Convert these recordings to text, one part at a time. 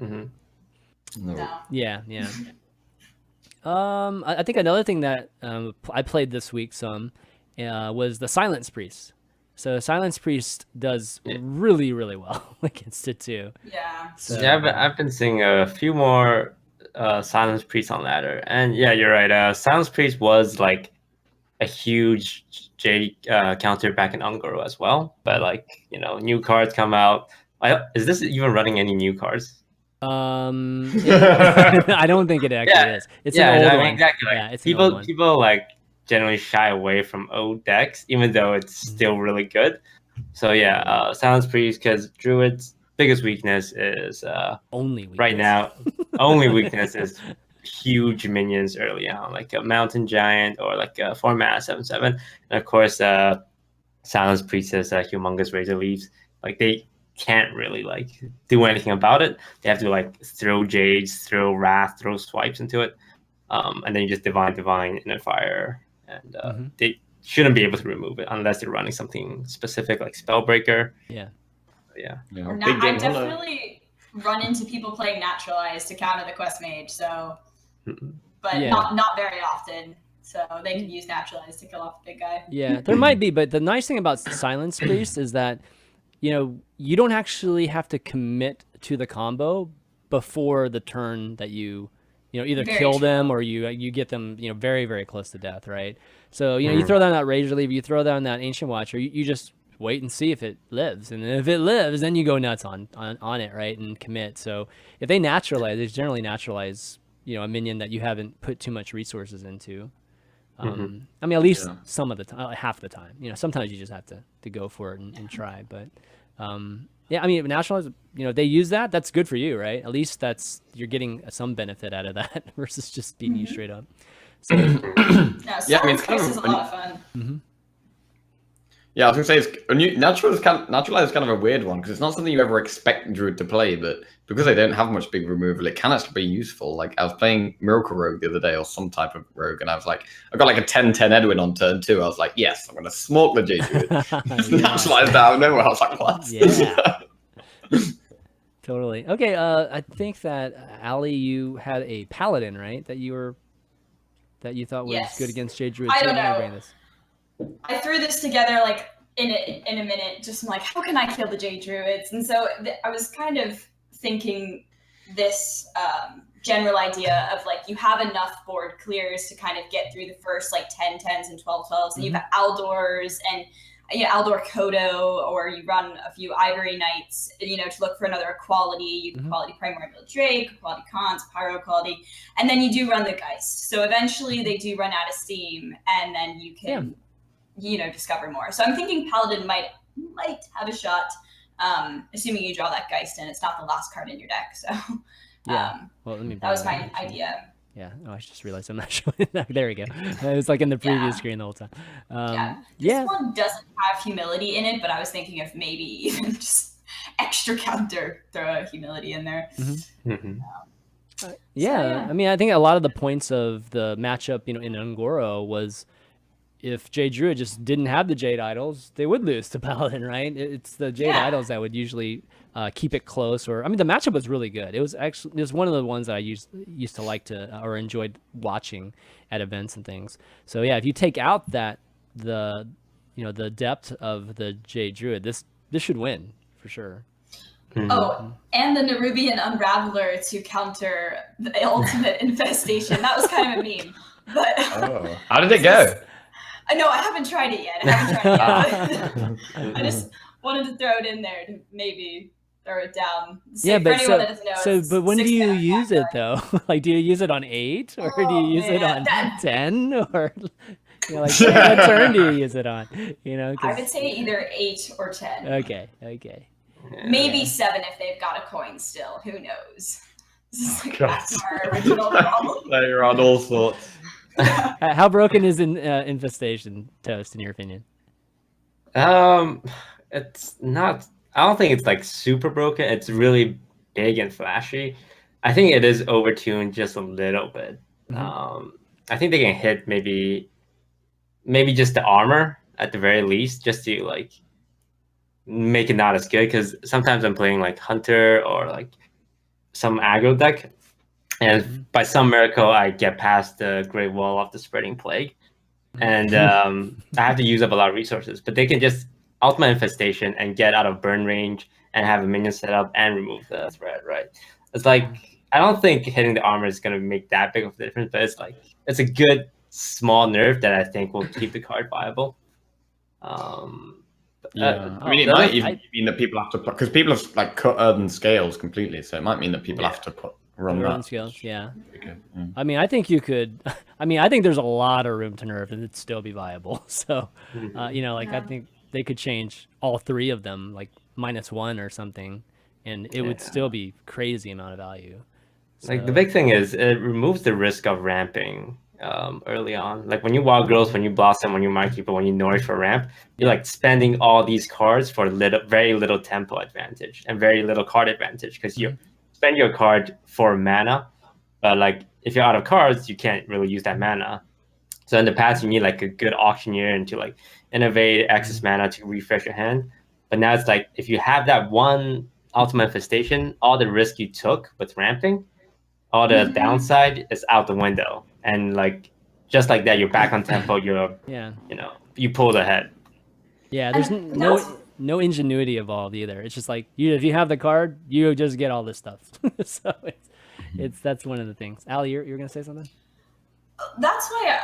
No. Yeah. I think another thing that I played this week was the Silence Priest. So Silence Priest does really, really well against it too. Yeah. So, I've been seeing a few more Silence Priest on ladder, and yeah, you're right. Silence Priest was like a huge J counter back in Ungoro as well, but like new cards come out. Is this even running any new cards? I don't think it actually is. It's an old one. Exactly. Yeah, it's an old one. People like generally shy away from old decks, even though it's still really good. So yeah, Silence Priest, because Druid's biggest weakness is right now. Only weakness is huge minions early on, like a Mountain Giant or like a 4-mana 7/7, and of course, Silence Priest is humongous Razor Leaves. Like they can't really like do anything about it. They have to like throw Jades, throw Wrath, throw Swipes into it, and then you just divine in a fire, and they shouldn't be able to remove it unless they're running something specific like Spellbreaker. Yeah. I definitely run into people playing Naturalize to counter the Quest Mage, so but not very often. So they can use Naturalize to kill off the big guy. Yeah, there might be, but the nice thing about Silence Priest is that you don't actually have to commit to the combo before the turn that you either kill them or you get them very, very close to death, right? So you throw down that Razor Leaf, you throw down that Ancient Watcher, you just wait and see if it lives, and if it lives, then you go nuts on it, right, and commit. So if they naturalize, they generally naturalize a minion that you haven't put too much resources into. I mean, at least some of the time, half the time. Sometimes you just have to go for it and try. But I mean, naturalize. They use that. That's good for you, right? At least you're getting some benefit out of that versus just beating you straight up. So, I mean, it's kind of a lot of fun. Yeah, I was gonna say Naturalize is kind of a weird one because it's not something you ever expect Druid to play, but because they don't have much big removal, it can actually be useful. Like I was playing Miracle Rogue the other day or some type of rogue, and I got like a 10/10 Edwin on turn 2. I was like, yes, I'm gonna smoke the J Druid. Naturalize out of nowhere. I was like, what? Yeah. Totally. Okay. I think that Allie, you had a Paladin, right? That you thought was good against J Druid. I don't know. I threw this together like in a minute, just like, how can I kill the J Druids? And so I was kind of thinking this general idea of like you have enough board clears to kind of get through the first like 10/10s and 12/12s, and you've got Aldors and Aldor Kodo, or you run a few Ivory Knights, to look for another quality. You can quality Primordial Drake, quality Khans, Pyro quality, and then you do run the Geist. So eventually they do run out of steam, and then you can discover more. So I'm thinking Paladin might have a shot, assuming you draw that Geist and it's not the last card in your deck. So that was my idea. Yeah. Oh, I just realized I'm not showing that. There we go. It was like in the previous screen the whole time. This one doesn't have humility in it, but I was thinking of maybe even just extra counter, throw a humility in there. I mean, I think a lot of the points of the matchup, in Ungoro was if Jade Druid just didn't have the Jade Idols, they would lose to Paladin, right? It's the Jade Idols that would usually keep it close. Or the matchup was really good. It was one of the ones that I used to like to or enjoyed watching at events and things. So yeah, if you take out the depth of the Jade Druid, this should win for sure. Oh, and the Nerubian Unraveler to counter the ultimate infestation. That was kind of a meme. But how did it go? No, I haven't tried it yet. I just wanted to throw it in there to maybe throw it down. But but when do you use it though? Like, do you use it on 8 or do you use it on 10 or what turn do you use it on? I would say either 8 or 10. Okay. Maybe 7 if they've got a coin still. Who knows? This is that's our original problem. You're on all sorts. How broken is Infestation, Toast, in your opinion? It's not. I don't think it's like super broken. It's really big and flashy. I think it is overtuned just a little bit. I think they can hit maybe just the armor at the very least, just to like make it not as good. Because sometimes I'm playing like Hunter or like some aggro deck, and by some miracle I get past the Great Wall of the Spreading Plague, and I have to use up a lot of resources. But they can just Ultimate Infestation and get out of burn range and have a minion set up and remove the threat. Right? It's like I don't think hitting the armor is going to make that big of a difference, but it's a good small nerf that I think will keep the card viable. Yeah, I mean, it might even mean that people have to put, because people have like cut Earthen Scales completely, so it might mean that people have to run that. Scales, yeah. Okay. I mean, I think you could. I mean, I think there's a lot of room to nerf and it'd still be viable. So, you know, like I think they could change all 3 of them, like -1 or something, and it would still be crazy amount of value. So, like the big thing is it removes the risk of ramping early on. Like when you Wild Growth, when you Blossom, when you Mindkeeper, when you Nourish for ramp, you're like spending all these cards for very little tempo advantage and very little card advantage, because you spend your card for mana, but like if you're out of cards, you can't really use that mana. So in the past, you need like a good Auctioneer and to like innovate excess mana to refresh your hand. But now it's like if you have that one Ultimate Infestation, all the risk you took with ramping, all the downside is out the window, and like just like that, you're back on tempo. You're you know, you pulled ahead. Yeah, there's no ingenuity involved either. It's just like if you have the card, you just get all this stuff. So that's one of the things. Allie, you're gonna say something? That's why.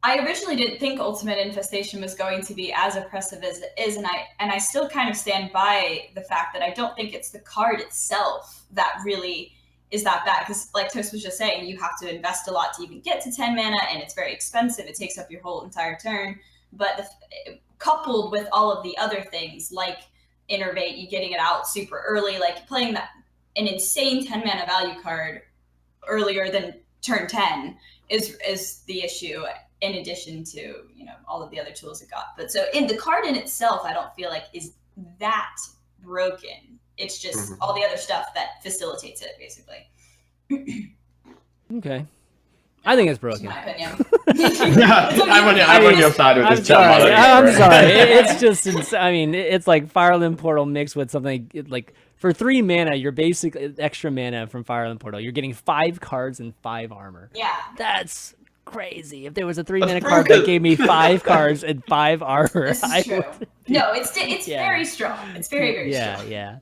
I originally didn't think Ultimate Infestation was going to be as oppressive as it is, and I still kind of stand by the fact that I don't think it's the card itself that really is that bad, because like Toast was just saying, you have to invest a lot to even get to 10 mana, and it's very expensive. It takes up your whole entire turn. But coupled with all of the other things like Innervate, you getting it out super early, like playing an insane 10 mana value card earlier than turn 10 is the issue, in addition to, you know, all of the other tools it got. But so in the card in itself, I don't feel like is that broken. It's just all the other stuff that facilitates it, basically. Okay. I think it's broken. That's my opinion. I'm on your side with this. I'm sorry. It's just, I mean, it's like Fireland Portal mixed with something like for 3 mana, you're basically extra mana from Fireland Portal. You're getting 5 cards and 5 armor. Yeah. That's crazy. If there was a 3 mana card that gave me 5 cards and 5 armor, it's true. No, it's very strong. It's very strong. Yeah.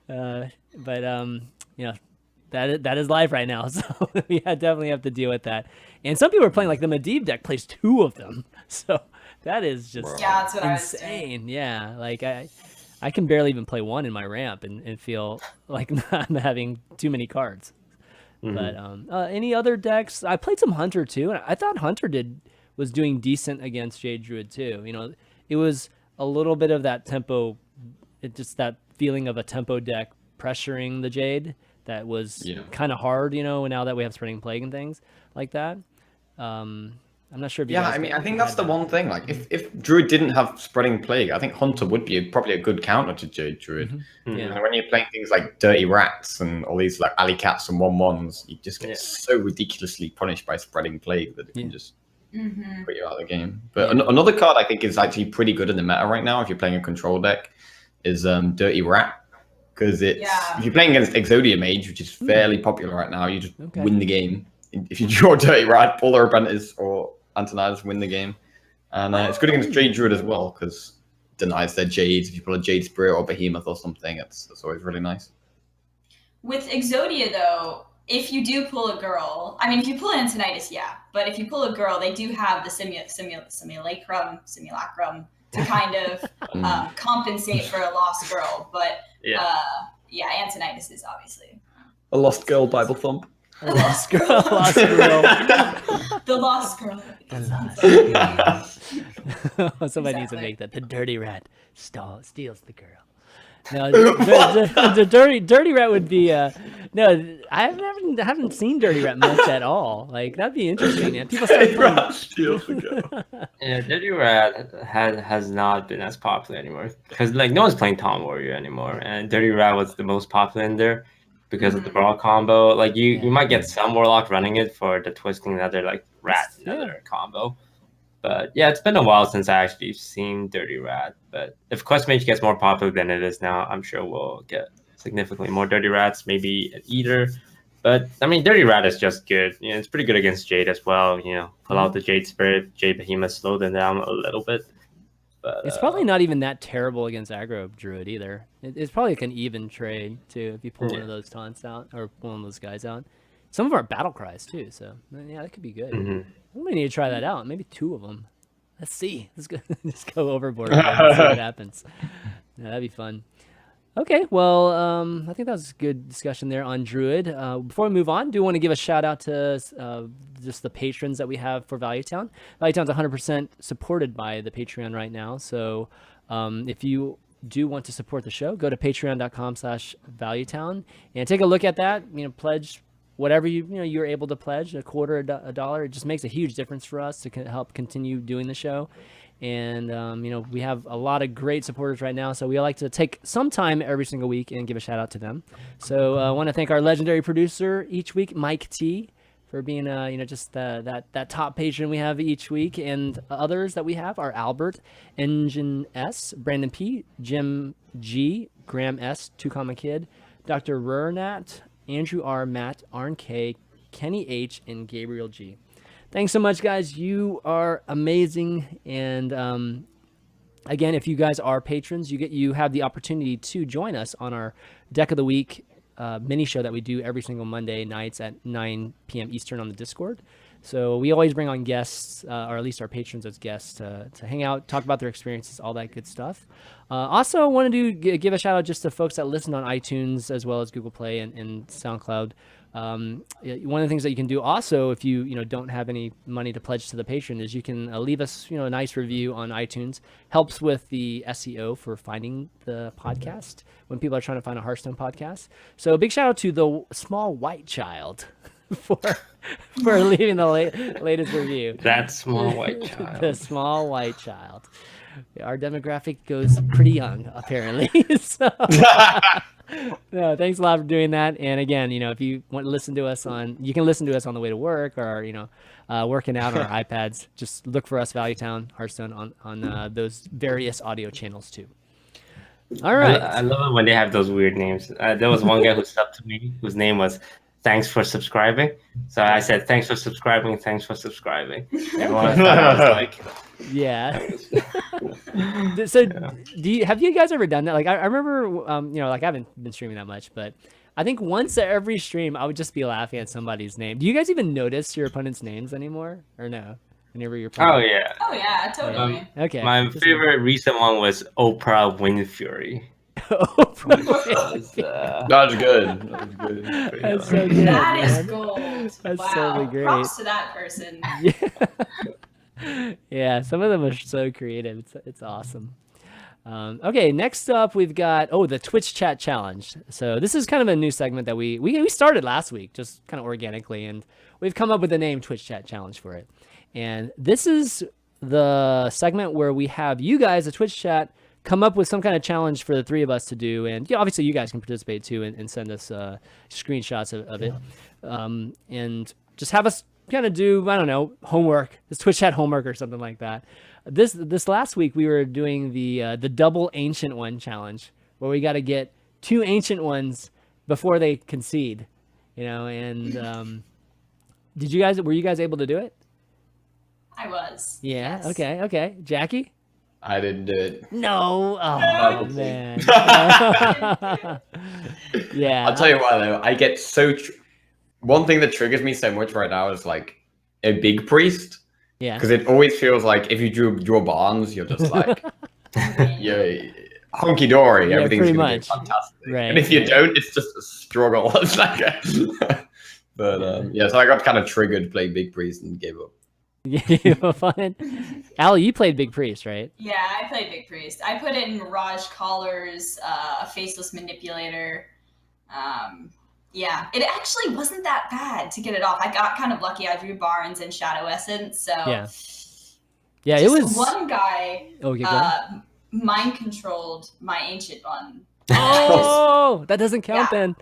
But you know, that is life right now. So we definitely have to deal with that. And some people are playing like the Medivh deck plays 2 of them. So that is just that's what insane. Yeah, like I can barely even play 1 in my ramp and feel like I'm having too many cards. But any other decks? I played some Hunter too, and I thought Hunter was doing decent against Jade Druid too. You know, it was a little bit of that tempo, just that feeling of a tempo deck pressuring the Jade that was kind of hard, you know, now that we have Spreading Plague and things like that. I'm not sure if you guys I think that's the one thing. Like, if Druid didn't have Spreading Plague, I think Hunter would be probably a good counter to Jade Druid. You know, when you're playing things like Dirty Rats and all these like Alley Cats and 1/1s, you just get so ridiculously punished by Spreading Plague that it can just put you out of the game. But another card I think is actually pretty good in the meta right now if you're playing a control deck is Dirty Rat. Because if you're playing against Exodia Mage, which is fairly popular right now, you just win the game. If you draw Dirty Rat, pull the Apprentice or Antonidas, win the game. And it's good against Jade Druid as well, because it denies their Jades. If you pull a Jade Spirit or Behemoth or something, it's always really nice. With Exodia, though, if you do pull a girl, I mean, if you pull Antonidas, but if you pull a girl, they do have the simulacrum to kind of compensate for a lost girl. But Antonidas is obviously a lost girl Bible thump. The lost girl. The lost girl. Somebody needs to make that. The Dirty Rat steals the girl. No, the dirty rat would be no. I haven't seen Dirty Rat much at all. Like that'd be interesting. Man. People start playing. Yeah, Dirty Rat has not been as popular anymore because like no one's playing Tom Warrior anymore, and Dirty Rat was the most popular in there because of the Brawl combo. Like you might get some Warlock running it for the Twisting Nether like Rat Nether combo. But yeah, it's been a while since I actually seen Dirty Rat. But if Quest Mage gets more popular than it is now, I'm sure we'll get significantly more Dirty Rats, maybe an Eater. But I mean, Dirty Rat is just good. It's pretty good against Jade as well. Pull out the Jade Spirit, Jade Behemoth, slow them down a little bit. But it's probably not even that terrible against aggro Druid either. It's probably like an even trade too if you pull one of those taunts out or pull one of those guys out. Some of our battle cries too, so yeah, that could be good. We need to try that out. Maybe 2 of them. Let's see. Let's go. Just go overboard and see what happens. Yeah, that'd be fun. Okay, well, I think that was a good discussion there on Druid. Before we move on, do want to give a shout out to just the patrons that we have for Value Town. Value Town's 100% supported by the Patreon right now. So if you do want to support the show, go to patreon.com/ValueTown and take a look at that. Pledge whatever you're able to pledge, a quarter, a dollar. It just makes a huge difference for us to help continue doing the show. And, we have a lot of great supporters right now, so we like to take some time every single week and give a shout out to them. So I want to thank our legendary producer each week, Mike T, for being, just that top patron we have each week. And others that we have are Albert, Engine S, Brandon P, Jim G, Graham S, 2 Comma Kid, Dr. Rurnat, Andrew R, Matt, Arn K, Kenny H, and Gabriel G. Thanks so much, guys. You are amazing. And again, if you guys are patrons, you have the opportunity to join us on our Deck of the Week mini show that we do every single Monday nights at 9 p.m. Eastern on the Discord. So we always bring on guests, or at least our patrons as guests, to hang out, talk about their experiences, all that good stuff. Also, wanted to give a shout out just to folks that listen on iTunes as well as Google Play and SoundCloud. One of the things that you can do also, if you don't have any money to pledge to the patron, is you can leave us a nice review on iTunes. Helps with the SEO for finding the podcast when people are trying to find a Hearthstone podcast. So a big shout out to the Small White Child for leaving the latest review. That Small White Child. The Small White Child. Our demographic goes pretty young, apparently. So, no, thanks a lot for doing that. And again, if you want to listen to us you can listen to us on the way to work or, working out on our iPads. Just look for us, Value Town, Hearthstone, on those various audio channels too. All right. I love it when they have those weird names. There was one guy who stopped to me whose name was "Thanks for subscribing." So I said, "Thanks for subscribing. Thanks for subscribing." Everyone thought I was like, yeah. So have you guys ever done that? Like, I remember, I haven't been streaming that much, but I think once every stream, I would just be laughing at somebody's name. Do you guys even notice your opponent's names anymore or no? Whenever you're playing? Oh yeah. Oh yeah, totally. Okay. My favorite recent one was Oprah Winfrey. That's good. That's so good. That is gold. That's wow. totally great. Props to that person. Yeah, some of them are so creative. It's awesome. Okay, next up we've got the Twitch chat challenge. So this is kind of a new segment that we started last week, just kind of organically, and we've come up with the name Twitch chat challenge for it. And this is the segment where we have you guys, the Twitch chat, come up with some kind of challenge for the 3 of us to do. And obviously you guys can participate too and send us screenshots of it. And just have us kind of do, I don't know, homework, this Twitch chat homework or something like that. This last week we were doing the double ancient one challenge, where we got to get 2 ancient ones before they concede, and were you guys able to do it? I was. Yeah. Yes. Okay. Jackie? I didn't do it. No. Oh man. Yeah. I'll tell you why though. I get so. One thing that triggers me so much right now is like a big priest. Yeah. Because it always feels like if you draw Barnes, you're just like, you're hunky dory. Yeah, everything's pretty gonna much. be fantastic. Right. And if you don't, it's just a struggle. It's like so I got kind of triggered playing big priest and gave up. Yeah, fun. Allie, you played Big Priest, right? Yeah, I played Big Priest. I put in Mirage Collars, a Faceless Manipulator. Yeah, it actually wasn't that bad to get it off. I got kind of lucky. I drew Barnes and Shadow Essence, so yeah, it was one guy. Okay, mind controlled my ancient one. Oh, that doesn't count then.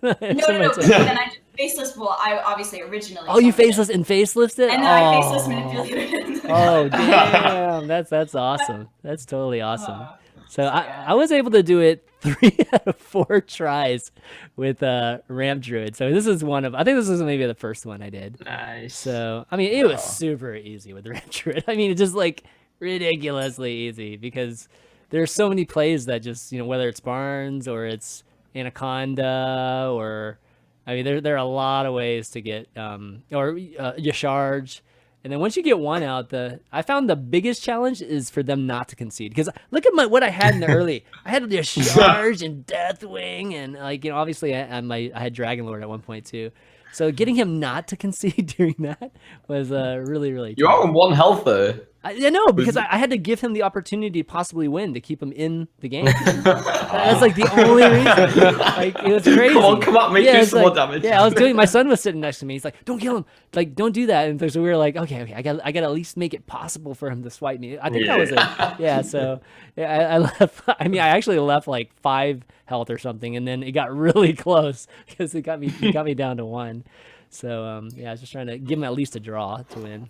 No. Then I just faceless. Well, I obviously originally. Oh, you faceless and faceless it? And then I faceless manipulated it. Oh, damn. That's awesome. That's totally awesome. So I was able to do it 3 out of 4 tries with Ramp Druid. So this is I think this is maybe the first one I did. Nice. So, I mean, it was super easy with Ramp Druid. I mean, it's just like ridiculously easy because there's so many plays that just, whether it's Barnes or it's Anaconda or, I mean, there are a lot of ways to get, or Yasharge. And then once you get one out, I found the biggest challenge is for them not to concede. Because look at what I had in the early. I had the Charge and Deathwing, and obviously I had Dragon Lord at one point too. So getting him not to concede during that was really, really tough. You are on 1 health though. I know, because I had to give him the opportunity to possibly win to keep him in the game. That's like the only reason. Like, it was crazy. Come on, do some more damage. Yeah, my son was sitting next to me. He's like, "Don't kill him. Like, don't do that." And so we were like, "Okay, I got to at least make it possible for him to swipe me." I think that was it. Yeah. So I left. I mean, I actually left like 5 health or something, and then it got really close because it got me down to 1. So I was just trying to give him at least a draw to win.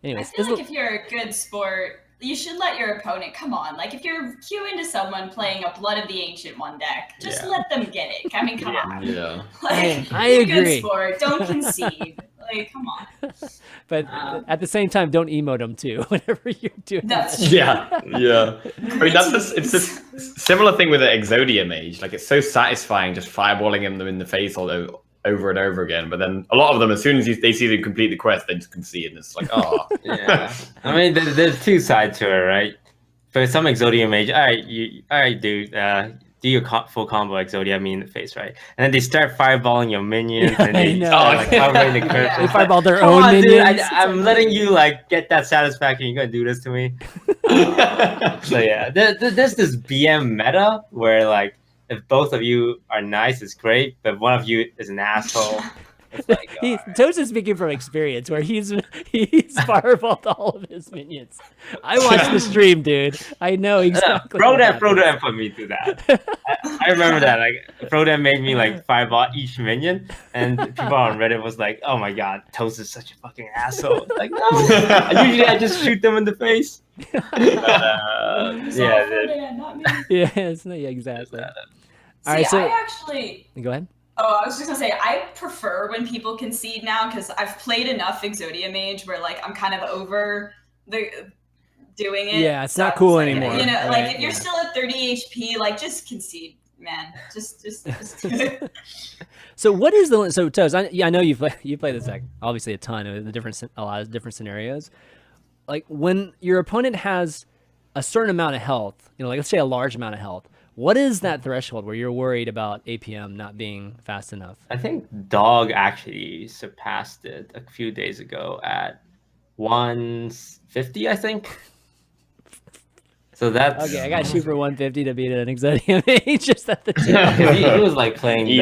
Anyways, I feel like if you're a good sport, you should let your opponent come on. Like if you're queuing to someone playing a Blood of the Ancient one deck, just let them get it. I mean, come on. Yeah. Like, I agree. Good sport. Don't concede. Like, come on. But at the same time, don't emote them too whenever you're doing That's that. Yeah. I mean, it's a similar thing with the Exodia Mage. Like, it's so satisfying just fireballing them in the face over and over again, but then a lot of them, as soon as they see them complete the quest, they just concede, and it's like, oh. Yeah. I mean, there's 2 sides to it, right? For some Exodia Mage, all right, dude, do your full combo Exodia me in the face, right? And then they start fireballing your minions, and they start covering the curve. They fireball their own minions. Dude, I'm letting you get that satisfaction. You're gonna do this to me. So yeah, there's this BM meta where if both of you are nice, it's great, but one of you is an asshole. Toast is speaking from experience, where he's fireballed all of his minions. I watched the stream, dude. I know exactly. Frodan put me through that. I remember that. Frodan made me fireball each minion, and people on Reddit was like, "Oh my god, Toast is such a fucking asshole." Like, no. Usually I just shoot them in the face. Exactly. All right, so I actually go ahead. Oh, I was just gonna say, I prefer when people concede now because I've played enough Exodia Mage where I'm kind of over doing it. Yeah, it's not cool anymore. If you're still at 30 HP, just concede, man. Just do it. So what is Toast? I know you play this deck obviously a ton of a lot of different scenarios. Like when your opponent has a certain amount of health, let's say a large amount of health. What is that threshold where you're worried about APM not being fast enough? I think Dog actually surpassed it a few days ago at 150, I think. So that's okay. I got to shoot for 150 to beat an Exodia Mage just at the he was playing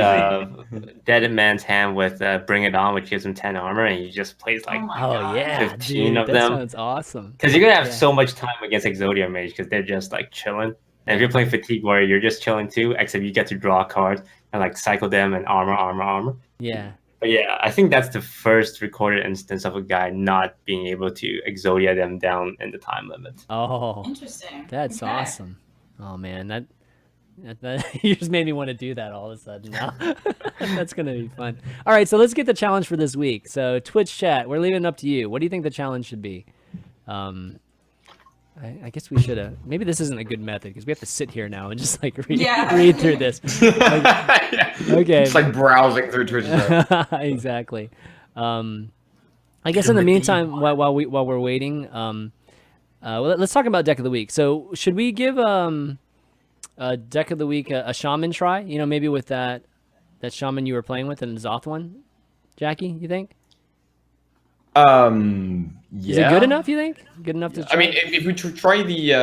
Dead Man's Hand with Bring It On, which gives him 10 armor, and he just plays 15 of them. That sounds awesome. Because you're gonna have so much time against Exodia Mage because they're just chilling. And if you're playing Fatigue Warrior, you're just chilling too, except you get to draw a card and cycle them and armor. Yeah. But yeah, I think that's the first recorded instance of a guy not being able to Exodia them down in the time limit. Oh, interesting. That's awesome. Oh man, that you just made me want to do that all of a sudden now. That's gonna be fun. All right, so let's get the challenge for this week. So Twitch chat, we're leaving it up to you. What do you think the challenge should be? I guess we should have. Maybe this isn't a good method because we have to sit here now and just read through this. Okay. It's browsing through Twitch. Exactly. I guess in the meantime, while we're waiting, let's talk about deck of the week. So should we give a deck of the week a shaman try? Maybe with that shaman you were playing with and the Zoth one, Jackie. You think? Yeah. Is it good enough, you think? Good enough to try? I mean, if we try the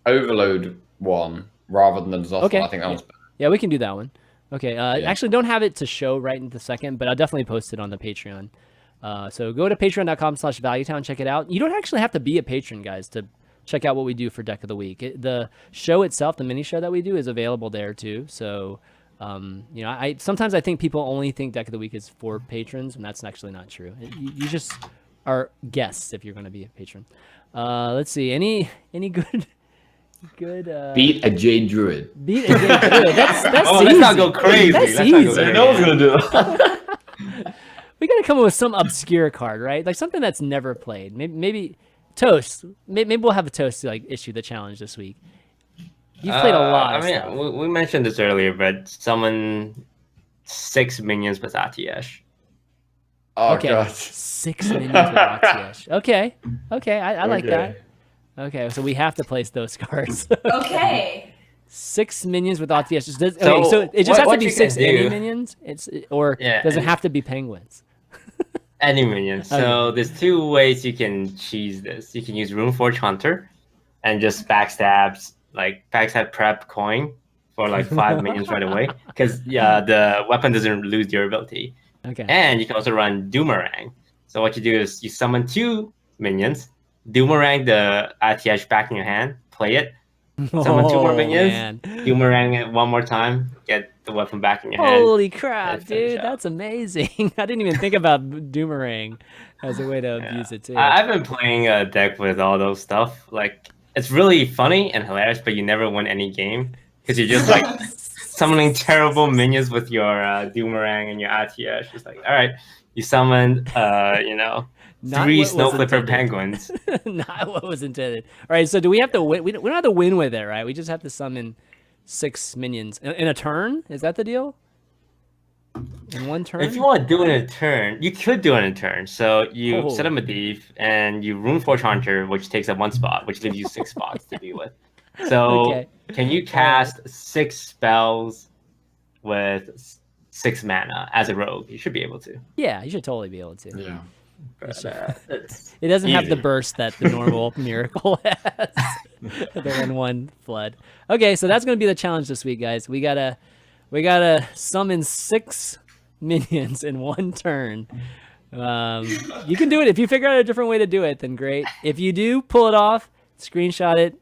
Overload one rather than the Zoth one, I think that one's better. Yeah, we can do that one. Okay. Actually, don't have it to show right in the second, but I'll definitely post it on the Patreon. So go to patreon.com/ValueTown, check it out. You don't actually have to be a patron, guys, to check out what we do for Deck of the Week. The show itself, the mini show that we do, is available there too. So sometimes I think people only think Deck of the Week is for patrons, and that's actually not true. You just are guests if you're going to be a patron. Let's see, any good Good. Beat a Jade Druid. Beat a Jade Druid. That's Oh, easy. let's not go crazy. That's Let's not go easy. crazy. No one's gonna do that. We gotta come up with some obscure card, right? Like something that's never played. Maybe Toast. Maybe we'll have a Toast to like issue the challenge this week. You've played a lot. I mean, we mentioned this earlier, but summon 6 minions with Atiyesh. Oh okay. god. 6 minions with Atiyesh. Okay. I like that. Okay, so we have to place those cards. Okay. 6 minions with Atiyesh. So so it just has to be you 6 can any do- minions. Does it have to be penguins? Any minion. So there's 2 ways you can cheese this. You can use Runeforge Hunter and just backstab prep coin for like 5 minions right away. Because the weapon doesn't lose durability. Okay. And you can also run Doomerang. So what you do is you summon 2 minions, Doomerang the Atiyesh back in your hand, play it, summon 2 more minions, Man. Doomerang it 1 more time, get the weapon back in your hand. Holy crap, and finish dude. out. That's amazing. I didn't even think about Doomerang as a way to abuse it too. I've been playing a deck with all those stuff. Like, it's really funny and hilarious, but you never win any game because you're just like summoning terrible minions with your Doomerang and your Atiyesh. It's like, all right, you summoned, Not 3 what was Snow Flipper intended. penguins. Not what was intended. All right, so do we have to win? We don't have to win with it, right? We just have to summon 6 minions in a turn. Is that the deal? In 1 turn? If you want to do it in a turn, you could do it in a turn. So you Oh. set up a thief and you Runeforge Hunter, which takes up 1 spot, which leaves you 6 spots to deal with. So Okay. can you cast 6 spells with 6 mana as a rogue? You should be able to. Yeah, you should totally be able to. Yeah. But, it's It doesn't have the easy. burst that the normal miracle has. The 1/1 flood. Okay, so that's gonna be the challenge this week, guys. We gotta summon 6 minions in 1 turn. You can do it. If you figure out a different way to do it, then great. If you do pull it off, screenshot it,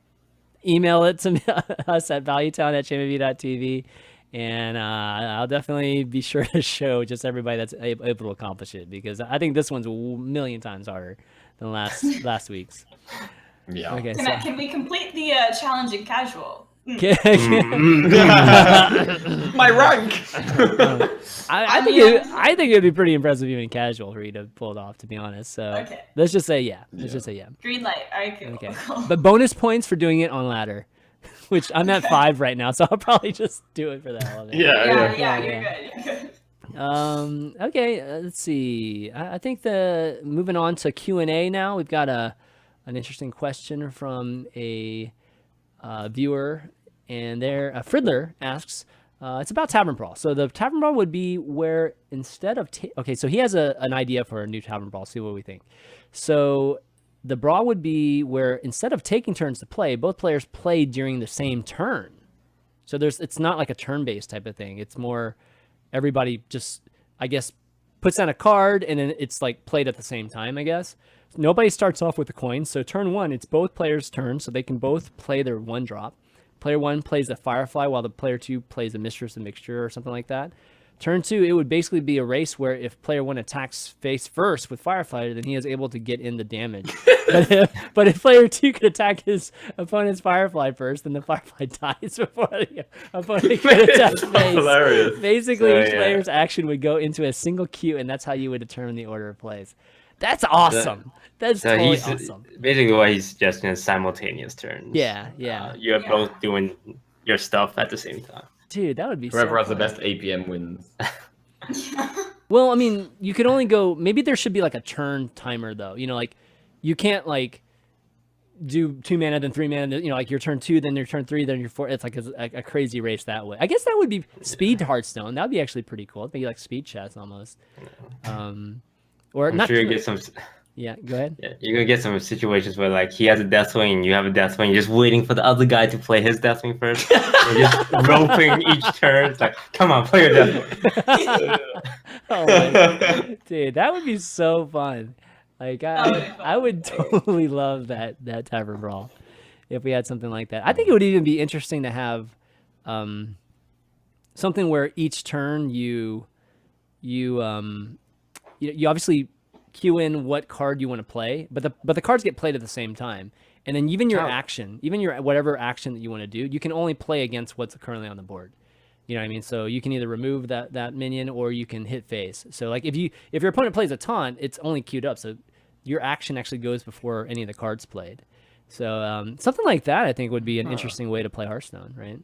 email it to us at valuetown@chanmanv.tv, and I'll definitely be sure to show just everybody that's able to accomplish it, because I think this one's a million times harder than last week's. Yeah. Okay, so Can we complete the challenge in casual? My rank. I think it'd be pretty impressive even casual for you to pull it off, to be honest. So Okay. let's just say yeah. Let's just say yeah. Green light. All right, cool. Okay. But bonus points for doing it on ladder, which I'm at 5 right now, so I'll probably just do it for the hell of it. Yeah, Yeah. you're good. You're good. Okay, let's see. I think moving on to Q&A now. We've got an interesting question from a viewer, and Fridler asks, it's about Tavern Brawl. So the Tavern Brawl would be where instead of okay, so he has an idea for a new Tavern Brawl. See what we think. So the brawl would be where instead of taking turns to play, both players play during the same turn. So it's not like a turn-based type of thing. It's more everybody just, I guess, puts down a card and then it's like played at the same time, I guess. Nobody starts off with a coin. So turn 1, it's both players' turns, so they can both play their 1 drop. Player 1 plays a Firefly while the player 2 plays a Mistress of Mixture or something like that. Turn 2, it would basically be a race where if player 1 attacks face first with Firefly, then he is able to get in the damage. but if player 2 could attack his opponent's Firefly first, then the Firefly dies before the opponent can attack face. Hilarious. Basically, So, each yeah. player's action would go into a single queue, and that's how you would determine the order of plays. That's awesome. That's So totally he's awesome. basically what he's suggesting is simultaneous turns. Yeah. You're both doing your stuff at the same time. Dude, that would be Whoever so has the fun. best APM wins. Well, I mean, you could only go. Maybe there should be like a turn timer, though. You know, like you can't like do 2 mana then 3 mana. You know, like your turn 2, then your turn 3, then your 4. It's like a crazy race that way. I guess that would be speed Hearthstone. That would be actually pretty cool. Maybe like speed chess almost. Or I'm not. sure you get some. Yeah, go ahead. Yeah, you're gonna get some situations where like he has a Deathwing and you have a Deathwing, you're just waiting for the other guy to play his Deathwing first. You're just roping each turn. It's like, come on, play your Deathwing. Oh my God. Dude, that would be so fun. Like That would be fun. I would totally love that Tavern Brawl if we had something like that. I think it would even be interesting to have something where each turn you obviously queue in what card you want to play, but the cards get played at the same time. And then even your action, even your whatever action that you want to do, you can only play against what's currently on the board. You know what I mean? So you can either remove that minion or you can hit face. So like if your opponent plays a taunt, it's only queued up. So your action actually goes before any of the cards played. So something like that, I think, would be an interesting way to play Hearthstone, right?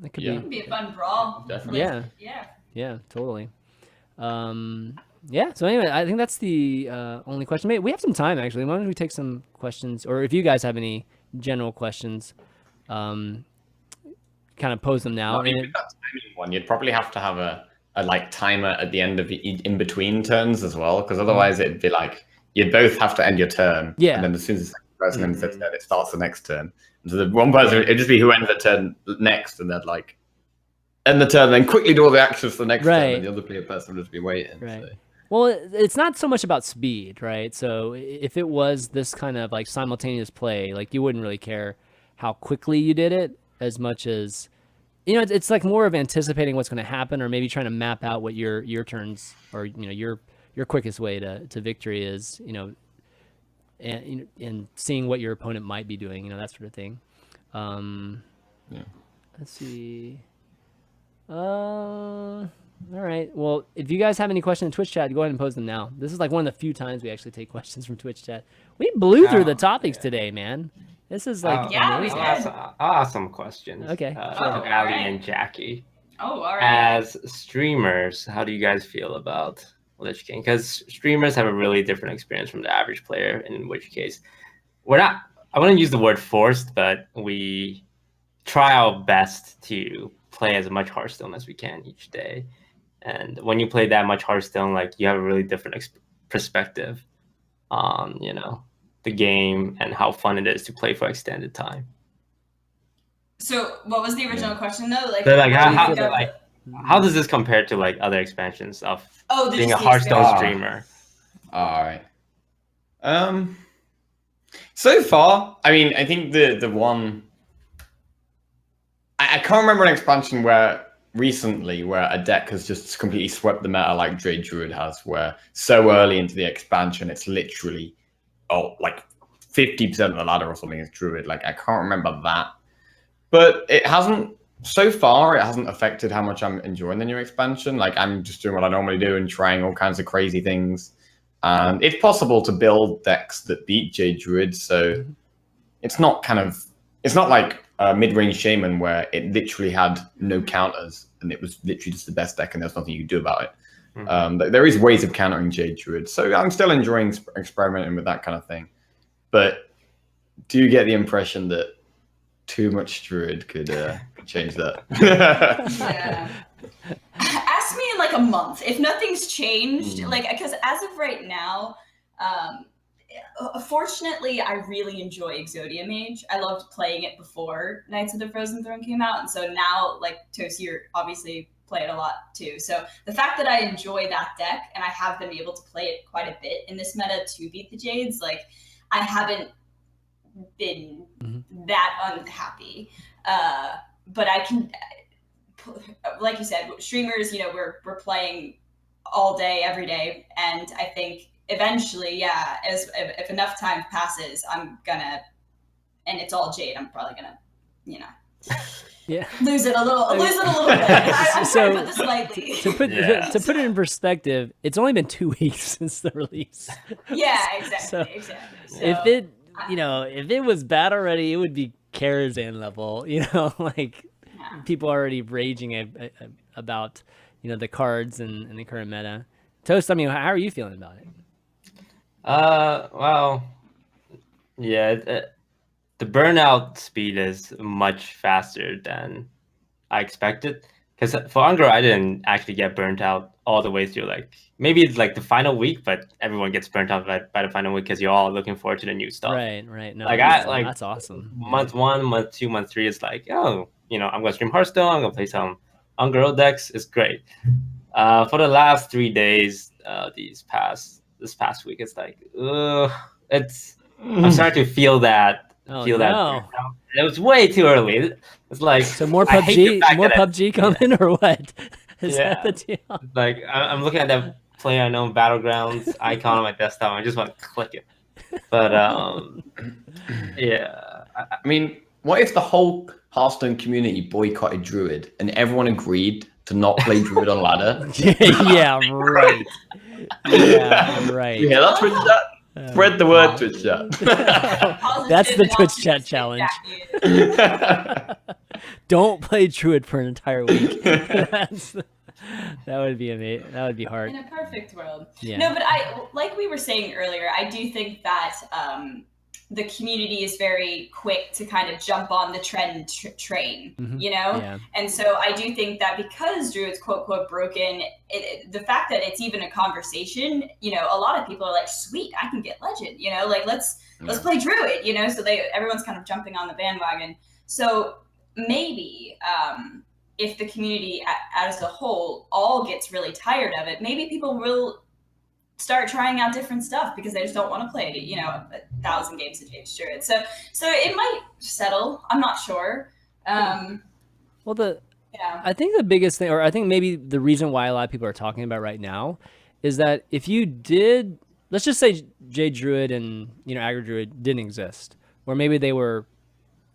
That could be a fun brawl. Definitely. Yeah, totally. Yeah, so anyway, I think that's the only question. We have some time, actually. Why don't we take some questions? Or if you guys have any general questions, kind of pose them now. Well, with that timing one, you'd probably have to have a like timer at the end of in between turns as well, because otherwise it'd be like you'd both have to end your turn. Yeah. And then as soon as the second person ends their turn, it starts the next turn. And so the one person, it'd just be who ends the turn next, and they'd like end the turn, then quickly do all the actions for the next turn, and the other person would just be waiting. Right. So. Well, it's not so much about speed, right? So if it was this kind of like simultaneous play, like you wouldn't really care how quickly you did it as much as, you know, it's like more of anticipating what's going to happen, or maybe trying to map out what your turns or, you know, your quickest way to victory is, you know, and seeing what your opponent might be doing, you know, that sort of thing. Let's see. All right. Well, if you guys have any questions in Twitch chat, go ahead and post them now. This is like one of the few times we actually take questions from Twitch chat. We blew through the topics today, man. This is like amazing. I'll ask some questions. Okay. To Allie and Jackie. Oh, all right. As streamers, how do you guys feel about Lich King? Because streamers have a really different experience from the average player, in which case I wouldn't use the word forced, but we try our best to play as much Hearthstone as we can each day. And when you play that much Hearthstone, like you have a really different perspective on, you know, the game and how fun it is to play for extended time. So what was the original question though? Like, how does this compare to like other expansions of being a Hearthstone streamer? All right. So far, I mean, I think the one I can't remember an expansion where a deck has just completely swept the meta like Druid has, where so early into the expansion it's literally like 50% of the ladder or something is Druid. Like I can't remember that, but it hasn't affected how much I'm enjoying the new expansion. Like I'm just doing what I normally do and trying all kinds of crazy things, and it's possible to build decks that beat Druid. So it's not like mid-range Shaman where it literally had no counters and it was literally just the best deck and there's nothing you could do about it. There is ways of countering Druid, so I'm still enjoying experimenting with that kind of thing. But do you get the impression that too much Druid could change that? Yeah. Ask me in like a month if nothing's changed. Like, because as of right now, fortunately, I really enjoy Exodia Mage. I loved playing it before Knights of the Frozen Throne came out, and so now, like, Toasty, you're obviously play it a lot too. So the fact that I enjoy that deck and I have been able to play it quite a bit in this meta to beat the Jades, like, I haven't been that unhappy. But I can, like you said, streamers, you know, we're playing all day, every day, and I think eventually, yeah, if enough time passes, I'm gonna, and it's all Jade, I'm probably gonna, you know, lose it a little bit. I'm trying to put this lightly. To put it in perspective, it's only been 2 weeks since the release. Yeah, exactly. So, if it was bad already, it would be Karazhan level, you know, like people already raging about, you know, the cards and the current meta. Toast, I mean, how are you feeling about it? Well, yeah, the burnout speed is much faster than I expected. Because for Ungro, I didn't actually get burnt out all the way through. Like, maybe it's like the final week, but everyone gets burnt out by the final week because you're all looking forward to the new stuff. Right. No, that's awesome. Month 1, month 2, month 3 is like, oh, you know, I'm gonna stream Hearthstone. I'm gonna play some Ungro decks. It's great. For the last 3 days, this past week, it's like, I'm starting to feel that. That it was way too early. It's like, so more PUBG coming or what? Is that the deal? Like I'm looking at that PlayerUnknown Battlegrounds icon on my desktop. I just want to click it. But yeah, I mean, what if the whole Hearthstone community boycotted Druid and everyone agreed to not play Druid on ladder? Yeah, right. Yeah, right. Yeah, that's Twitch chat. Spread the word, Twitch chat. That's the Twitch chat challenge. Don't play Druid for an entire week. That would be amazing. That would be hard. In a perfect world. Yeah. No, but like we were saying earlier, I do think that the community is very quick to kind of jump on the trend train, you know? Yeah. And so I do think that because Druid's quote, quote, broken, the fact that it's even a conversation, you know, a lot of people are like, sweet, I can get legend, you know, like let's play Druid, you know? So everyone's kind of jumping on the bandwagon. So maybe if the community as a whole all gets really tired of it, maybe people will start trying out different stuff because they just don't want to play, you know, 1,000 games of James Druid. So it might settle. I'm not sure. I think the biggest thing, or I think maybe the reason why a lot of people are talking about right now, is that if you did, let's just say Jade Druid and, you know, Aggro Druid didn't exist, or maybe they were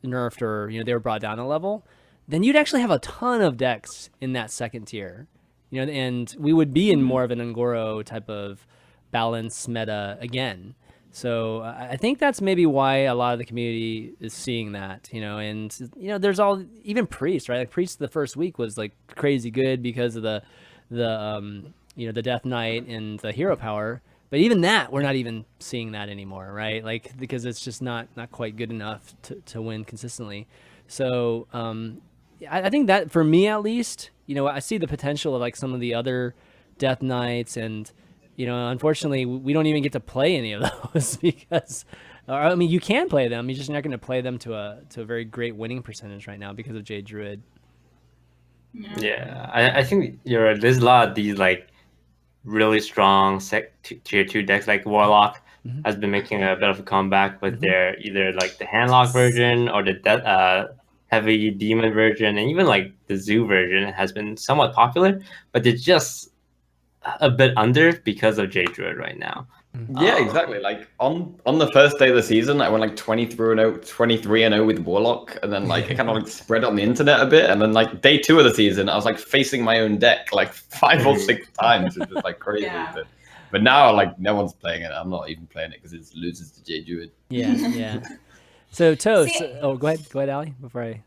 nerfed, or, you know, they were brought down a level, then you'd actually have a ton of decks in that second tier, you know, and we would be in more of an Angoro type of balance meta again. So I think that's maybe why a lot of the community is seeing that, you know, and, you know, there's even Priest, right? Like Priest the first week was like crazy good because of the you know, the Death Knight and the hero power. But even that, we're not even seeing that anymore, right? Like, because it's just not quite good enough to win consistently. So I think that, for me at least, you know, I see the potential of like some of the other Death Knights, and, you know, unfortunately, we don't even get to play any of those because, I mean, you can play them. You're just not going to play them to a very great winning percentage right now because of Jade Druid. Yeah, I think you're right. There's a lot of these like really strong tier 2 decks, like Warlock has been making a bit of a comeback with their either like the Handlock version or the heavy demon version, and even like the Zoo version has been somewhat popular, but they're just a bit under because of Jade Druid right now. Yeah, exactly. Like on the first day of the season, I went like 23-0 with Warlock, and then like it kind of like spread on the internet a bit, and then like day 2 of the season, I was like facing my own deck like 5 or 6 times, which was like crazy. Yeah. But now like no one's playing it. I'm not even playing it because it loses to Jade Druid. Yeah. So Toast, go ahead, Allie, before I.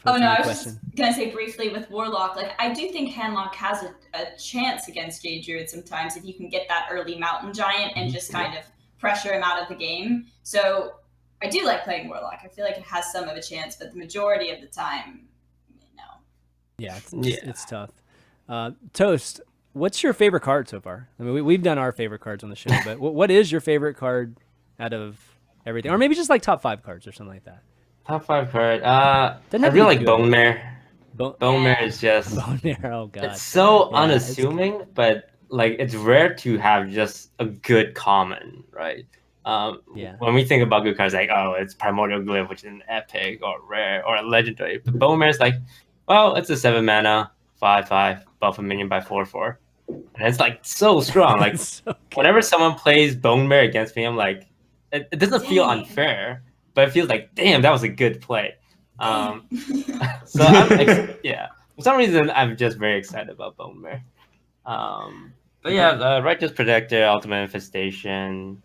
Oh no, I was just gonna say briefly with Warlock, like I do think Handlock has a chance against Jade Druid sometimes if you can get that early Mountain Giant and just kind of pressure him out of the game. So I do like playing Warlock. I feel like it has some of a chance, but the majority of the time, no. Yeah, it's tough. Toast, what's your favorite card so far? I mean, we've done our favorite cards on the show, but what is your favorite card out of everything, or maybe just like top 5 cards or something like that? Top 5 card. I really like Bone Mare. Bone Mare is just Bone Mare. Oh god, it's so unassuming, but like it's rare to have just a good common, right? When we think about good cards, like it's Primordial Glyph, which is an epic or rare or a legendary. But Bone Mare is like, well, it's a 7 mana, 5/5, buff a minion by 4/4, and it's like so strong. Like whenever someone plays Bone Mare against me, I'm like, it doesn't feel unfair, but it feels like, damn, that was a good play. So for some reason, I'm just very excited about Bone Mare. But yeah, Righteous Protector, Ultimate Infestation,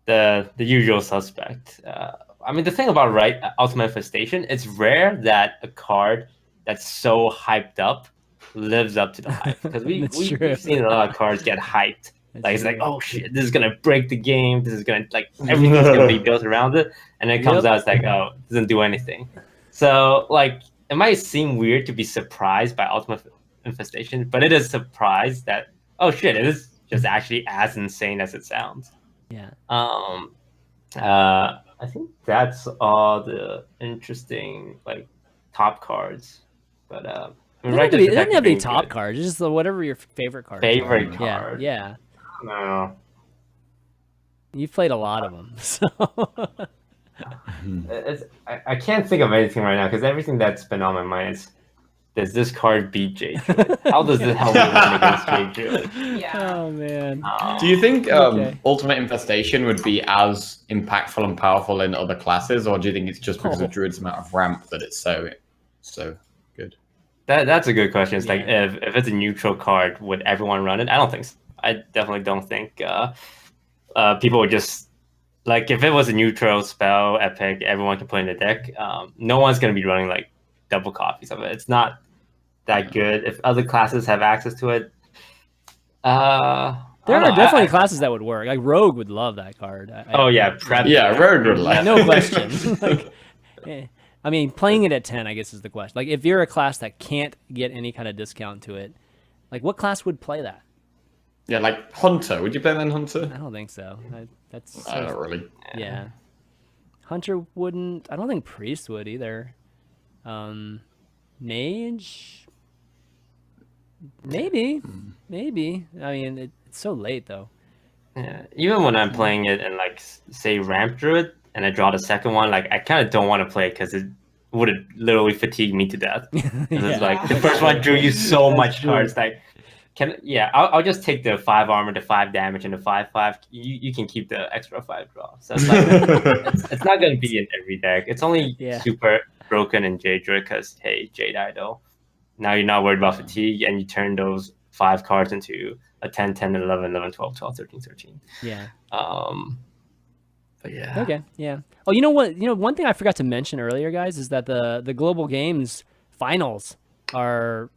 the usual suspect. I mean, the thing about Ultimate Infestation, it's rare that a card that's so hyped up lives up to the hype, because we've seen a lot of cards get hyped. Like it's like, oh shit, this is gonna break the game. This is gonna everything's gonna be built around it, and then it comes out, it's like, oh, it doesn't do anything. So like, it might seem weird to be surprised by Ultimate Infestation, but it is surprised that, oh shit, it is just actually as insane as it sounds. Yeah. I think that's all the interesting like top cards, but it doesn't have to be top cards. It's just whatever your favorite cards. Favorite card. Yeah. No. You've played a lot of them, so. I can't think of anything right now because everything that's been on my mind is does this card beat Jade Druid? How does this help me win against Jade Druid? Yeah. Oh man. Do you think Okay. Ultimate Infestation would be as impactful and powerful in other classes, or do you think it's just because of Druid's amount of ramp that it's so good? That's a good question. It's Yeah. like if it's a neutral card, would everyone run it? I don't think so. I definitely don't think people would just like if it was a neutral spell epic, everyone can put in the deck. No one's gonna be running like double copies of it. It's not that good. If other classes have access to it, There I are don't know. definitely classes that would work. Like Rogue would love that card. Oh yeah, prep. Yeah, Rogue would like. No question. Like, I mean, playing it at 10, I guess, is the question. Like, if you're a class that can't get any kind of discount to it, like, what class would play that? Yeah, like Hunter. Would you play then Hunter? I don't think so. That's I don't really. yeah. Hunter wouldn't. I don't think Priest would either. Mage, maybe. I mean, it's so late though. Yeah, even when I'm playing it and like say Ramp Druid and I draw the second one, like I kind of don't want to play it because it would have literally fatigued me to death. It's like the first one drew you so much cards. Like, I'll just take the 5 armor, the 5 damage, and the 5/5. You can keep the extra 5 draw. So it's like it's not gonna be in every deck. It's only super broken in Jade Druid because hey, Jade Idol. Now you're not worried about fatigue, and you turn those 5 cards into a 10, 10, 11, 11, 12, 12, 13, 13. Yeah. But yeah. Okay. Yeah. Oh, you know what? One thing I forgot to mention earlier, guys, is that the Global Games finals are.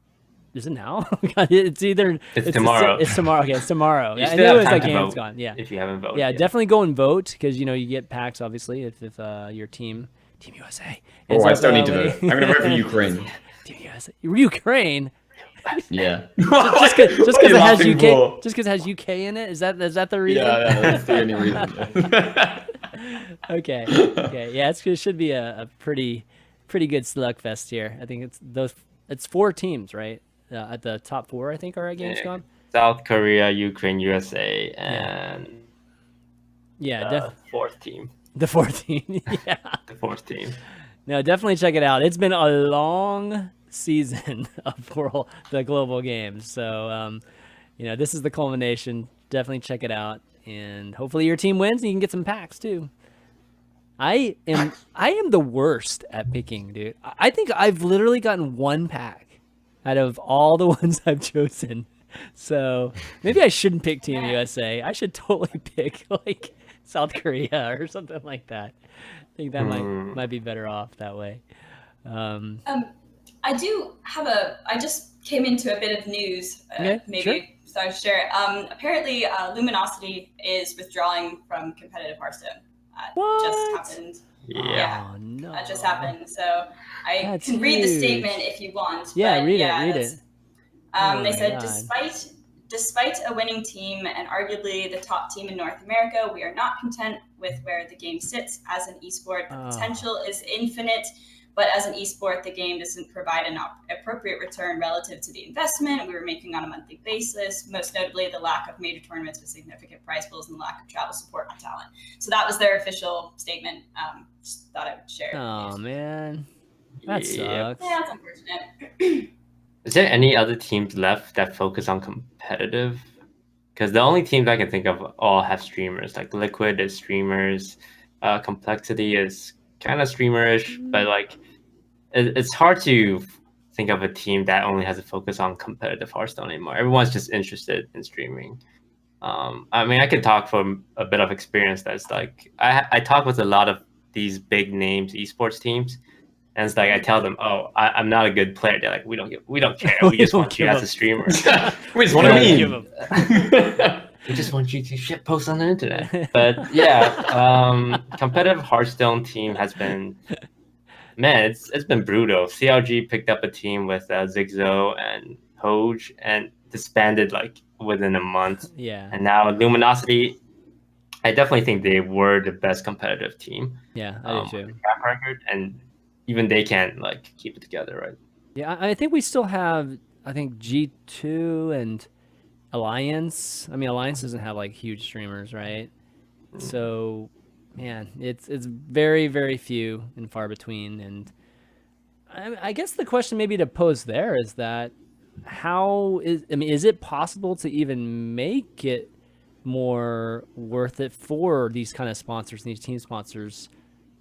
Is it now? It's either it's tomorrow. It's tomorrow. Okay, it's tomorrow. You I still knew have it was time like to Games vote gone. Yeah. If you haven't voted. Yeah, yet. definitely go and vote because you get packs obviously if your Team USA. Oh, I still need to vote. I'm gonna vote for Ukraine. Team USA. Ukraine. Yeah. just because it has UK. Just because it has UK in it. Is that the reason? Yeah, that's the only reason. Okay. Yeah, it should be a pretty good slugfest here. I think it's 4 teams, right? At the top 4, I think, are at GamesCom. South Korea, Ukraine, USA, and the 4th team. The 4th team. Yeah. The 4th team. No, definitely check it out. It's been a long season for the global games. So, this is the culmination. Definitely check it out. And hopefully your team wins and you can get some packs too. I am the worst at picking, dude. I think I've literally gotten 1 pack out of all the ones I've chosen. So maybe I shouldn't pick Team USA. I should totally pick like South Korea or something like that. I think that might be better off that way. I do have I just came into a bit of news. Maybe so I share it. Apparently, Luminosity is withdrawing from competitive Hearthstone. What? Just happened. Yeah. Oh, no. That just happened. So I That's can read the huge. statement if you want. Yeah, but read it. They said, God. despite a winning team and arguably the top team in North America, we are not content with where the game sits as an esport. The potential is infinite, but as an esport, the game doesn't provide an appropriate return relative to the investment we were making on a monthly basis, most notably the lack of major tournaments with significant prize pools and the lack of travel support on talent. So that was their official statement. Just thought I would share. Oh, man. That sucks. Yeah, that's unfortunate. Is there any other teams left that focus on competitive? Because the only teams I can think of all have streamers. Like Liquid is streamers, Complexity is kind of streamerish, but like it's hard to think of a team that only has a focus on competitive Hearthstone anymore. Everyone's just interested in streaming. I mean, I can talk from a bit of experience. That's like I talk with a lot of these big names esports teams. And it's like I tell them, "Oh, I'm not a good player." They're like, "We don't care. We just want you as a streamer. We just want to meme. We just want you to shit post on the internet." But yeah, competitive Hearthstone team has been, man, it's been brutal. CLG picked up a team with Zigzo and Hoj and disbanded like within a month. Yeah. And now Luminosity, I definitely think they were the best competitive team. Yeah, I do too. Track record, and even they can't like keep it together, right? Yeah, I think we still have, I think G2 and Alliance. I mean, Alliance doesn't have like huge streamers, right? So, man, it's very, very few and far between. And I guess the question maybe to pose there is that is it possible to even make it more worth it for these kind of sponsors and these team sponsors,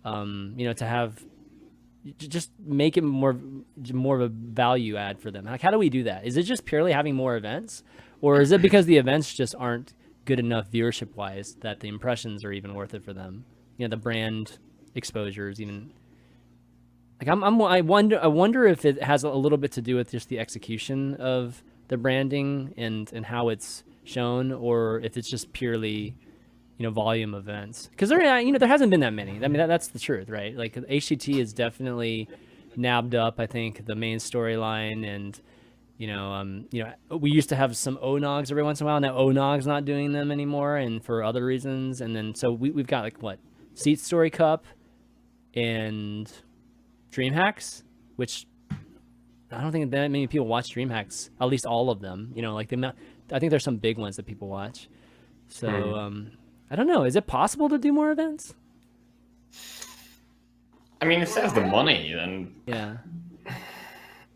to have just make it more of a value add for them? Like, how do we do that? Is it just purely having more events, or is it because the events just aren't good enough viewership wise that the impressions are even worth it for them? The brand exposures even. Like I wonder if it has a little bit to do with just the execution of the branding and how it's shown, or if it's just purely, volume events. Because there hasn't been that many. I mean, that's the truth, right? Like HCT is definitely nabbed up, I think, the main storyline, and we used to have some ONOGs every once in a while. Now ONOG's not doing them anymore, and for other reasons. And then so we've got like what, Seat Story Cup and DreamHacks, which I don't think that many people watch DreamHacks, at least all of them. I think there's some big ones that people watch. So I don't know. Is it possible to do more events? I mean, if there's the money, then yeah, I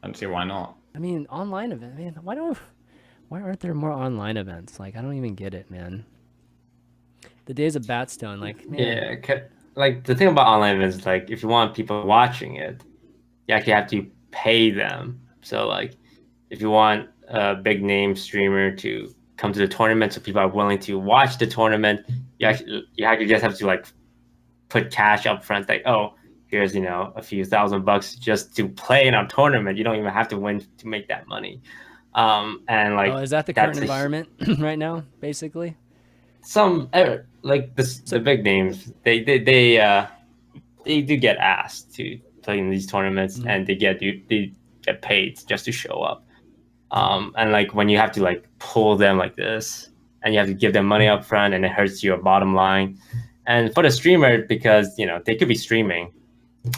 don't see why not. I mean, online event. Man, why aren't there more online events? Like, I don't even get it, man. The days of Batstone, like, man. Yeah. Like, the thing about online events is, like, if you want people watching it, you actually have to pay them. So, like, if you want a big name streamer to come to the tournament so people are willing to watch the tournament, you actually just have to, like, put cash up front. Like, oh, here's, a few $1,000 just to play in our tournament. You don't even have to win to make that money. And, like... Oh, is that the current environment right now, basically? Some like the big names, they do get asked to play in these tournaments, and they get paid just to show up. And like when you have to like pull them like this, and you have to give them money up front, and it hurts your bottom line. And for the streamer, because they could be streaming,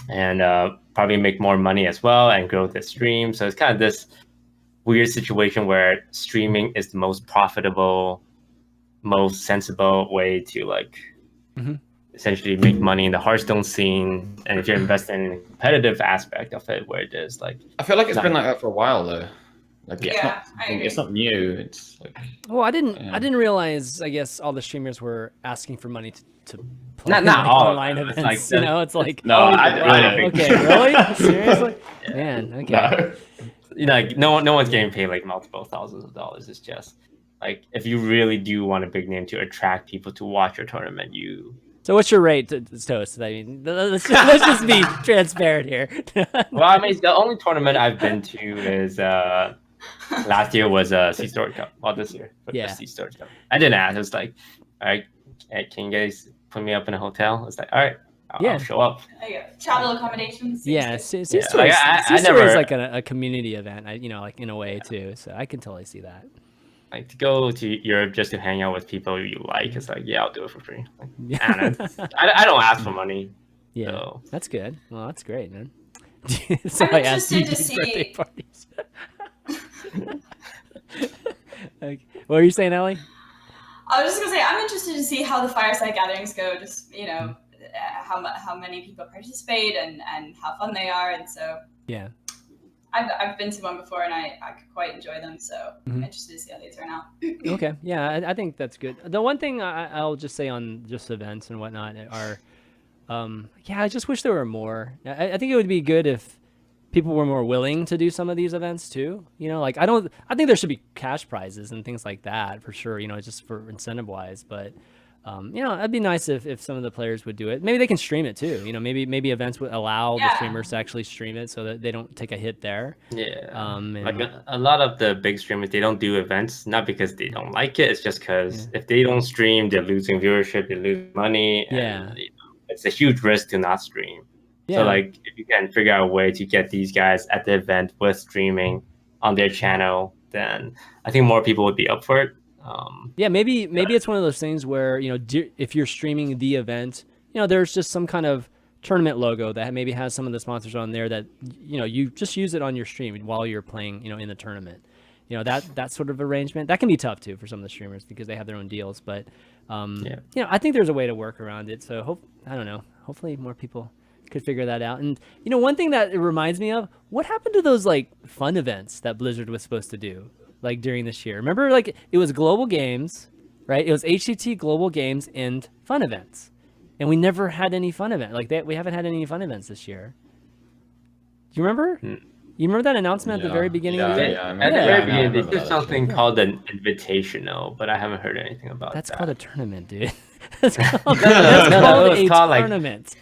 and probably make more money as well and grow the stream. So it's kind of this weird situation where streaming is the most profitable, most sensible way to like essentially make money in the Hearthstone scene. And if you're investing in the competitive aspect of it, where it is like, I feel like it's been like that for a while though. Like Yeah, it's not new. It's like, well, I didn't realize, I guess, all the streamers were asking for money to play not all online events. like, it's like, no, I okay, really? Seriously? Man, okay. no. Like no one's getting paid like multiple thousands of dollars. It's just like, if you really do want a big name to attract people to watch your tournament, So what's your rate, Toast? I mean, let's just be transparent here. Well, I mean, the only tournament I've been to is last year was Sea Story Cup. Well, this year, but the Sea Story Cup. I didn't ask. It was like, all right, can you guys put me up in a hotel? It's like, all right, I'll show up. Travel accommodations. Yeah, Sea Story is like a community event. Like in a way too. So I can totally see that. Like, to go to Europe just to hang out with people you like, it's like, yeah, I'll do it for free. Like, I don't ask for money. Yeah, so. That's good. Well, that's great, man. So I'm interested to see. Birthday parties. Okay. What were you saying, Allie? I was just gonna say, I'm interested to see how the fireside gatherings go. Just how many people participate and how fun they are, and so yeah. I've been to one before, and I quite enjoy them, so I'm interested to see how they turn out. Okay, yeah, I think that's good. The one thing I'll just say on just events and whatnot are, I just wish there were more. I think it would be good if people were more willing to do some of these events too. Like I think there should be cash prizes and things like that for sure. Just for incentive wise, but. It'd be nice if some of the players would do it. Maybe they can stream it too. Maybe events would allow the streamers to actually stream it so that they don't take a hit there. Yeah. Like a lot of the big streamers, they don't do events, not because they don't like it. It's just because if they don't stream, they're losing viewership, they lose money. And, it's a huge risk to not stream. Yeah. So like, if you can figure out a way to get these guys at the event with streaming on their channel, then I think more people would be up for it. Maybe it's one of those things where, if you're streaming the event, there's just some kind of tournament logo that maybe has some of the sponsors on there that, you just use it on your stream while you're playing, in the tournament. That sort of arrangement, that can be tough too for some of the streamers because they have their own deals. But, I think there's a way to work around it. So I don't know, hopefully more people could figure that out. And one thing that it reminds me of, what happened to those like fun events that Blizzard was supposed to do like during this year? Remember, like it was global games, right? It was HCT global games and fun events, and we never had any fun event like that. We haven't had any fun events this year. Do you remember? You remember that announcement at the very beginning of the year? At the very beginning, they did something called an invitational, but I haven't heard anything about that. That's called a tournament, dude. That's called a tournament.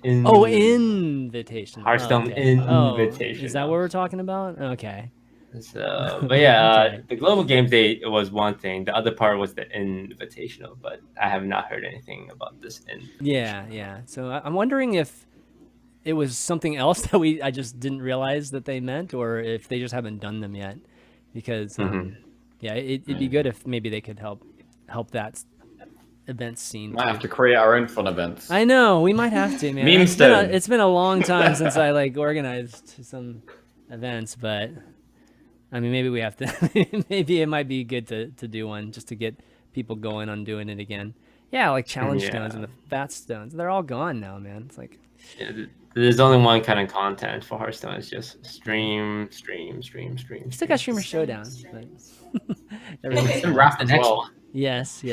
Invitation. Hearthstone Invitation. Is that what we're talking about? Okay. So, but yeah, the global game day was one thing. The other part was the invitational, but I have not heard anything about this. Yeah. So I'm wondering if it was something else that I just didn't realize that they meant, or if they just haven't done them yet. Because it'd be good if maybe they could help that event scene. Might have to create our own fun events. I know, we might have to, man. It's been a long time since I like organized some events, but I mean, maybe we have to. Maybe it might be good to do one just to get people going on doing it again. Yeah, like challenge stones and the fat stones. They're all gone now, man. It's like there's only one kind of content for Hearthstone. It's just stream. We still got Streamer Showdown, but wrap the next one. Yes.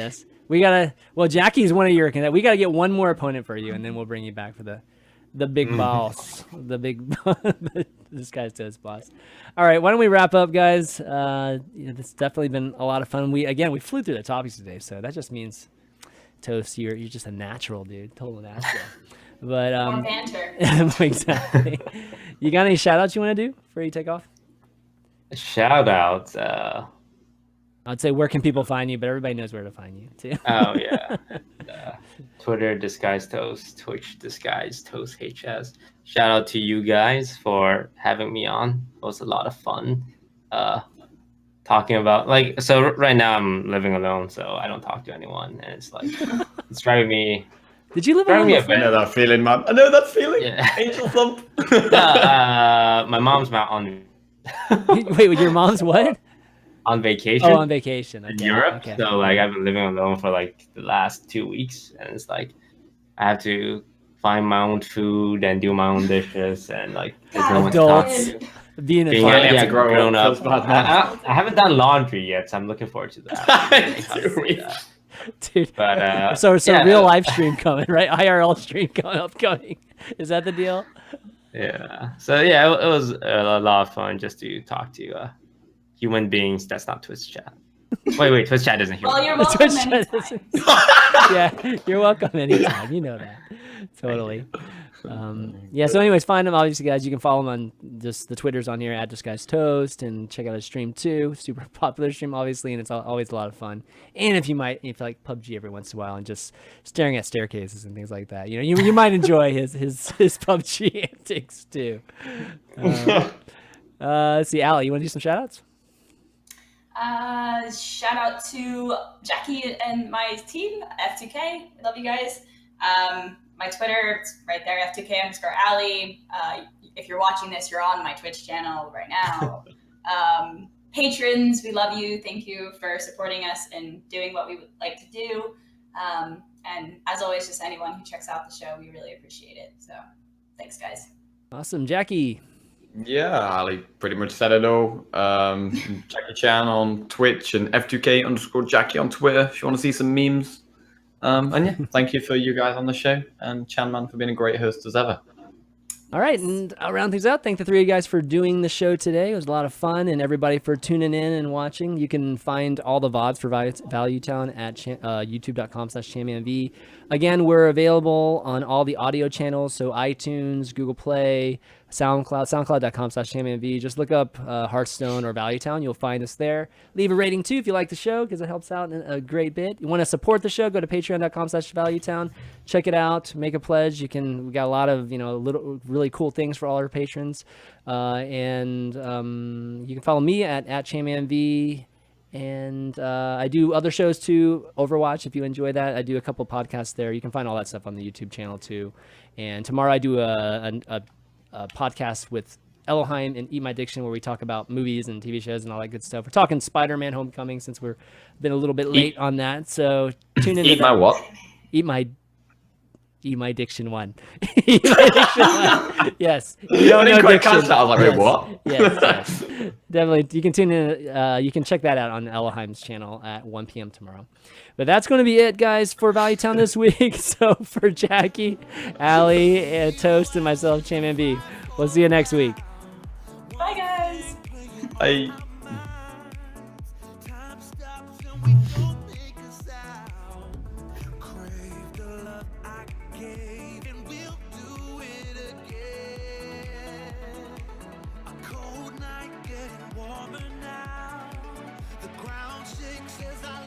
We gotta. Well, Jackie's one of your. We gotta get one more opponent for you, and then we'll bring you back for the big boss, the DisguisedToast boss. All right, why don't we wrap up, guys? It's definitely been a lot of fun. We flew through the topics today, so that just means, Toast, you're just a natural, dude, total natural. But more banter. Exactly. You got any shout outs you want to do before you take off? Shout outs. I'd say where can people find you, but everybody knows where to find you too. Oh yeah. Twitter DisguisedToast, Twitch DisguisedToast HS. Shout out to you guys for having me on. It was a lot of fun. Talking about so right now I'm living alone, so I don't talk to anyone, and it's like it's driving me. Did you live alone? I know that feeling, man. I know that feeling. Yeah. Angel thump. My mom's not on. Wait, your mom's what? On vacation. Oh, on vacation. Okay. In Europe. Okay. So I've been living alone for the last 2 weeks, and it's I have to find my own food and do my own dishes, and there's no one to talk to. Being grown up. I haven't done laundry yet, so I'm looking forward to that. Dude, but so real live stream coming, right? IRL stream upcoming. Is that the deal? Yeah. So yeah, it was a lot of fun just to talk to human beings. That's not Twitch chat. Wait, Twitch chat isn't human. Well, you're welcome anytime. Yeah, you're welcome anytime. You know that. Totally. So anyways, find him, obviously, guys. You can follow him on just the Twitters on here at DisguisedToast, and check out his stream too. Super popular stream, obviously, and it's always a lot of fun. And if you like PUBG every once in a while and just staring at staircases and things like that, you might enjoy his PUBG antics too. Let's see, Allie, you want to do some shout outs? Shout out to Jackie and my team, F2K. I love you guys. My Twitter, it's right there, F2K_Allie. If you're watching this, you're on my Twitch channel right now. Patrons, we love you. Thank you for supporting us and doing what we would like to do. And as always, just anyone who checks out the show, we really appreciate it. So thanks, guys. Awesome. Jackie. Yeah, Ali pretty much said it all. Jackie Chan on Twitch and F2K_Jackie on Twitter if you want to see some memes. And yeah, thank you for you guys on the show, and ChanManV for being a great host as ever. All right, and I'll round things out. Thank the three of you guys for doing the show today. It was a lot of fun, and everybody for tuning in and watching. You can find all the VODs for Value Town at youtube.com/ChanManV. Again, we're available on all the audio channels, so iTunes, Google Play, SoundCloud, soundcloud.com/ChanManV. Just look up Hearthstone or Value Town. You'll find us there. Leave a rating, too, if you like the show, because it helps out a great bit. You want to support the show, go to patreon.com/ValueTown. Check it out. Make a pledge. We got a lot of, little really cool things for all our patrons. And you can follow me at ChanManV. And I do other shows, too. Overwatch, if you enjoy that. I do a couple podcasts there. You can find all that stuff on the YouTube channel, too. And tomorrow I do a podcast with Elohim and Eat My Diction, where we talk about movies and TV shows and all that good stuff. We're talking Spider-Man Homecoming, since we've been a little bit late on that. So tune in. Eat my what? Eat my My Diction 1. Eat My Diction 1. Yes. You don't I didn't know quite diction. catch that. I was like, wait, what? Yes. Definitely. You can tune in. You can check that out on Elohim's channel at 1 p.m. tomorrow. But that's going to be it, guys, for Value Town this week. So for Jackie, Allie, and Toast, and myself, ChanManV, we'll see you next week. Bye, guys. I. The ground shakes as I